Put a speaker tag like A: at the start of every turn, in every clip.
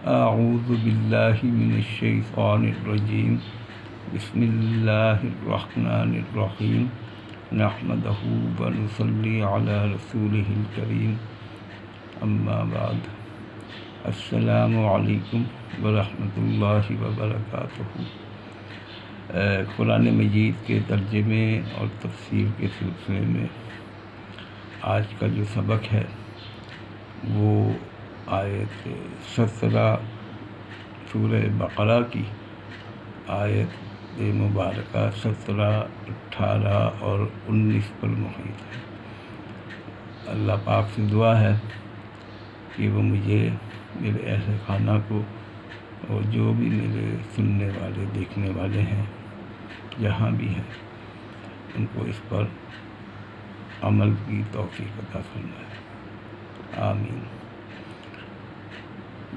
A: اعوذ باللہ من الشیطان الرجیم بسم اللہ الرحمن الرحیم نحمدہ ونصلی علی رسولہ الکریم اما بعد السلام علیکم ورحمۃ اللہ وبرکاتہ۔ قرآن مجید کے ترجمے اور تفسیر کے سلسلے میں آج کا جو سبق ہے وہ آیت 17 سورہ بقرہ کی آیت مبارکہ 17، 18 اور 19 پر محیط ہے۔ اللہ پاک سے دعا ہے کہ وہ مجھے، میرے اہل خانہ کو اور جو بھی میرے سننے والے دیکھنے والے ہیں جہاں بھی ہیں ان کو اس پر عمل کی توفیق عطا فرمائے، آمین۔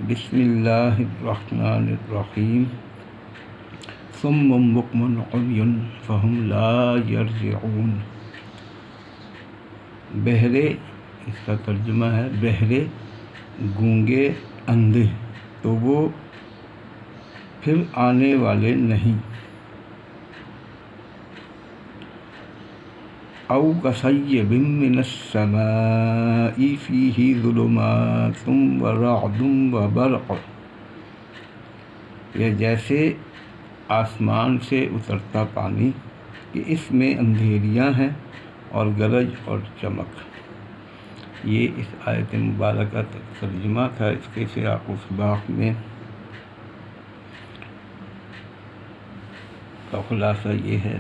A: بسم اللہ الرحمن الرحیم صم بکم عمی فہم لا یرجعون۔ بہرے، اس کا ترجمہ ہے بہرے، گونگے، اندھے، تو وہ پھر آنے والے نہیں۔ او کصیب من السماء فیہ ظلمات ورعد وبرق، یا جیسے آسمان سے اترتا پانی کہ اس میں اندھیریاں ہیں اور گرج اور چمک۔ یہ اس آیت مبارکہ کا ترجمہ تھا۔ اس کے سیاق و سباق میں کا خلاصہ یہ ہے،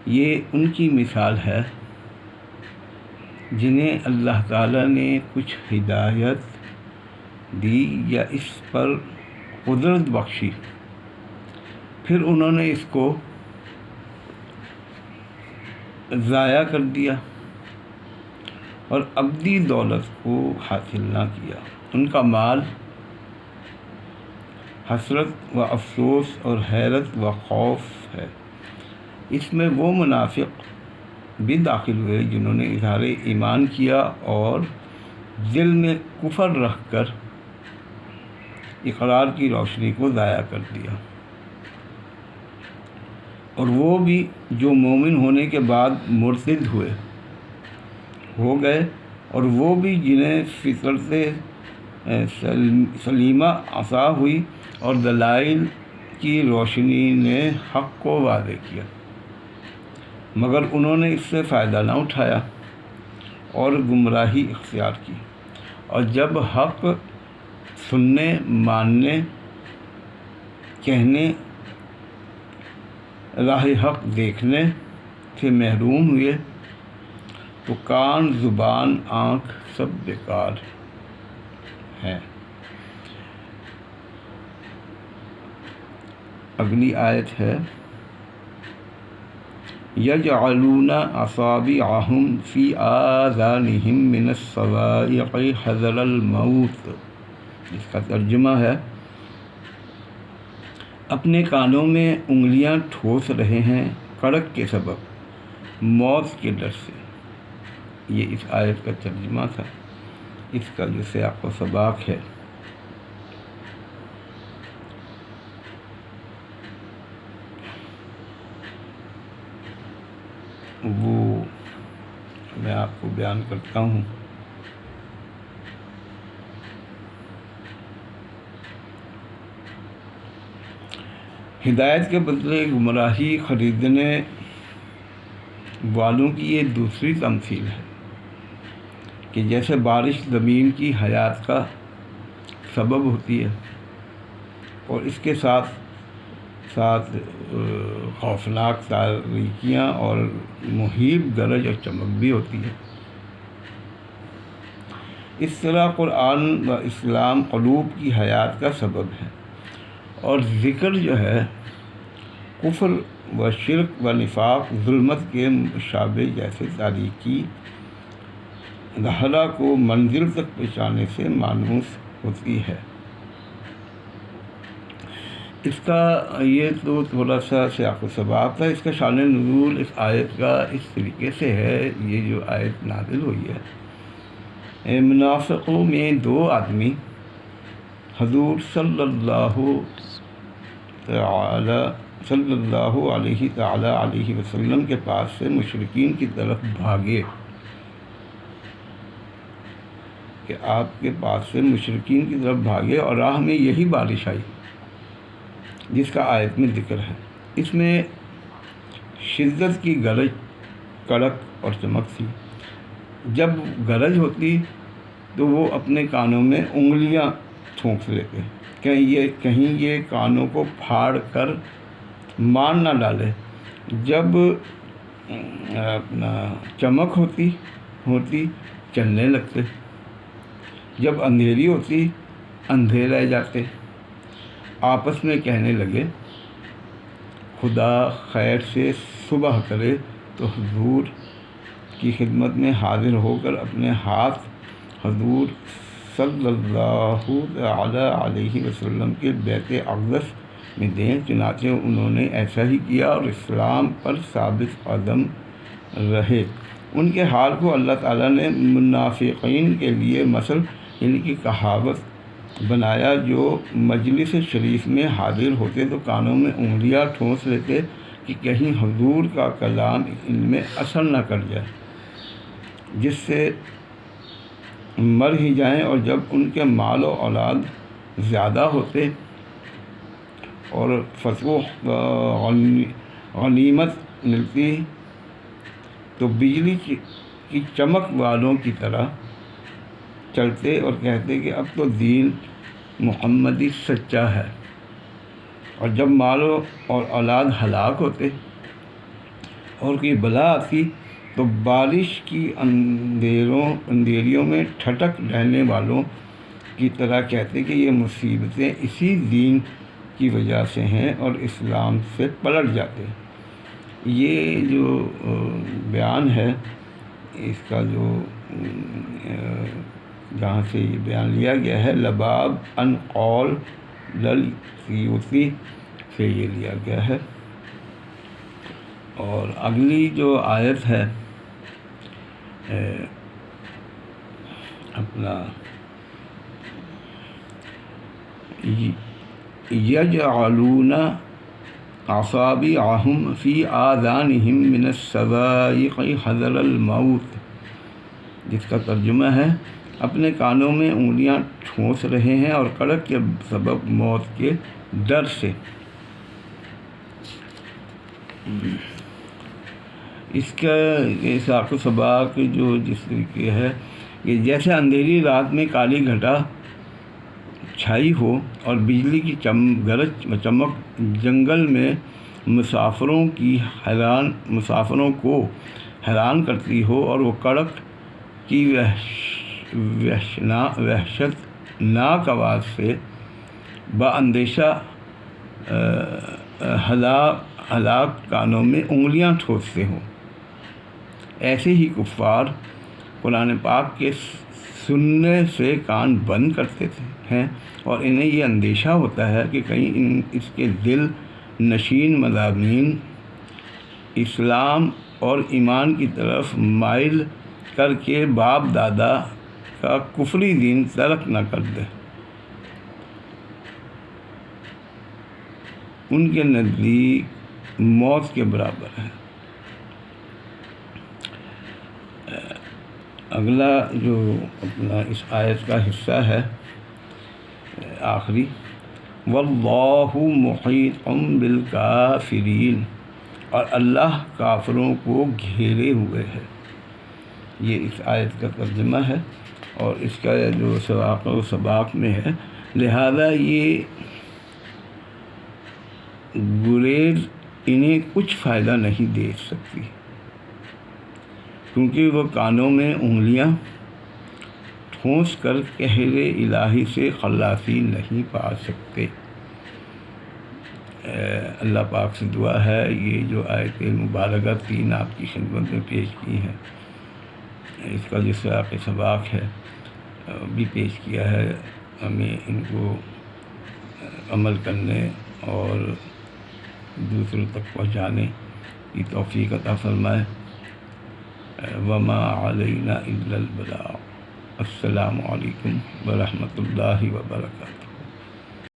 A: یہ ان کی مثال ہے جنہیں اللہ تعالیٰ نے کچھ ہدایت دی یا اس پر قدرت بخشی، پھر انہوں نے اس کو ضائع کر دیا اور ابدی دولت کو حاصل نہ کیا۔ ان کا مال حسرت و افسوس اور حیرت و خوف ہے۔ اس میں وہ منافق بھی داخل ہوئے جنہوں نے اظہار ایمان کیا اور دل میں کفر رکھ کر اقرار کی روشنی کو ضائع کر دیا، اور وہ بھی جو مومن ہونے کے بعد مرتد ہو گئے، اور وہ بھی جنہیں فطرت سلیمہ عطا ہوئی اور دلائل کی روشنی نے حق کو واضح کیا، مگر انہوں نے اس سے فائدہ نہ اٹھایا اور گمراہی اختیار کی، اور جب حق سننے، ماننے، کہنے، راہ حق دیکھنے سے محروم ہوئے تو کان، زبان، آنکھ سب بیکار ہیں۔ اگلی آیت ہے یجعلون اصابعهم فی آذانہم من الصواعق حذر الموت۔ اس کا ترجمہ ہے اپنے کانوں میں انگلیاں ٹھوس رہے ہیں کڑک کے سبب، موت کے ڈر سے۔ یہ اس آیت کا ترجمہ تھا۔ اس کا جو سیاق و سباق ہے وہ میں آپ کو بیان کرتا ہوں۔ ہدایت کے بدلے گمراہی خریدنے والوں کی یہ دوسری تمثیل ہے کہ جیسے بارش زمین کی حیات کا سبب ہوتی ہے اور اس کے ساتھ ساتھ خوفناک تاریکیاں اور مہیب گرج اور چمک بھی ہوتی ہے، اس طرح قرآن و اسلام قلوب کی حیات کا سبب ہے، اور ذکر جو ہے کفر و شرک و نفاق، ظلمت کے مشابہ جیسے تاریکی دہرہ کو منزل تک پہنچانے سے مانوس ہوتی ہے۔ اس کا یہ تو تھوڑا سا سیاق و سباق تھا۔ اس کا شان نزول اس آیت کا اس طریقے سے ہے، یہ جو آیت نازل ہوئی ہے، منافقوں میں دو آدمی حضور صلی اللہ علیہ وسلم کے پاس سے مشرکین کی طرف بھاگے، کہ آپ کے پاس سے مشرکین کی طرف بھاگے اور راہ میں یہی بارش آئی جس کا آیت میں ذکر ہے۔ اس میں شدت کی گرج، کڑک اور چمک تھی۔ جب گرج ہوتی تو وہ اپنے کانوں میں انگلیاں ٹھونس لیتے، کہیں یہ کانوں کو پھاڑ کر مار نہ ڈالے۔ جب اپنا چمک ہوتی چلنے لگتے، جب اندھیری ہوتی اندھے رہ جاتے۔ آپس میں کہنے لگے خدا خیر سے صبح کرے تو حضور کی خدمت میں حاضر ہو کر اپنے ہاتھ حضور صلی اللہ علیہ وسلم کے بیت اقدس میں دیں۔ چنانچہ انہوں نے ایسا ہی کیا اور اسلام پر ثابت قدم رہے۔ ان کے حال کو اللہ تعالیٰ نے منافقین کے لیے مثل یعنی کہ کہاوت بنایا، جو مجلس شریف میں حاضر ہوتے تو کانوں میں انگلیاں ٹھونس لیتے کہ کہیں حضور کا کلام ان میں اثر نہ کر جائے، جس سے مر ہی جائیں، اور جب ان کے مال و اولاد زیادہ ہوتے اور فتح غنیمت ملتی تو بجلی کی چمک والوں کی طرح چلتے اور کہتے کہ اب تو دین محمدی سچا ہے۔ اور جب مال اور اولاد ہلاک ہوتے اور کوئی بلا آتی تو بارش کی اندھیریوں میں ٹھٹک رہنے والوں کی طرح کہتے کہ یہ مصیبتیں اسی دین کی وجہ سے ہیں، اور اسلام سے پلٹ جاتے۔ یہ جو بیان ہے، اس کا جو جہاں سے یہ بیان لیا گیا ہے، لباب ان قول للسیوطی سے یہ لیا گیا ہے۔ اور اگلی جو آیت ہے اپنا یجعلون اصابعهم فی آذانہم من الصواعق حذر الموت، جس کا ترجمہ ہے اپنے کانوں میں انگلیاں ٹھونس رہے ہیں اور کڑک کے سبب موت کے ڈر سے۔ اس کا ساق و سباق جو جس طریقے ہے کہ جیسے اندھیری رات میں کالی گھٹا چھائی ہو اور بجلی کی گرج و چمک جنگل میں مسافروں کو حیران کرتی ہو، اور وہ کڑک کی وحشت ناک آواز سے با اندیشہ ہلاک کانوں میں انگلیاں ٹھونستے ہوں، ایسے ہی کفار قرآن پاک کے سننے سے کان بند کرتے ہیں، اور انہیں یہ اندیشہ ہوتا ہے کہ کہیں اس کے دل نشین مضامین اسلام اور ایمان کی طرف مائل کر کے باپ دادا کا کفری دین ترک نہ کر دے۔ ان کے نزدیک موت کے برابر ہے۔ اگلا جو اپنا اس آیت کا حصہ ہے آخری، واللہ محیط بالکافرین، اور اللہ کافروں کو گھیرے ہوئے ہے۔ یہ اس آیت کا ترجمہ ہے، اور اس کا جو سیاق و سباق میں ہے، لہذا یہ گریز انہیں کچھ فائدہ نہیں دے سکتی، کیونکہ وہ کانوں میں انگلیاں ٹھونس کر قہر الہی سے خلاصی نہیں پا سکتے۔ اللہ پاک سے دعا ہے یہ جو آیت مبارکہ 3 آپ کی خدمت میں پیش کی ہیں، اس کا جو سیاق سباق ہے بھی پیش کیا ہے، ہمیں ان کو عمل کرنے اور دوسروں تک پہنچانے کی توفیق عطا فرمائے۔ وما علینا الا البلاغ۔ السلام علیکم ورحمۃ اللہ وبرکاتہ۔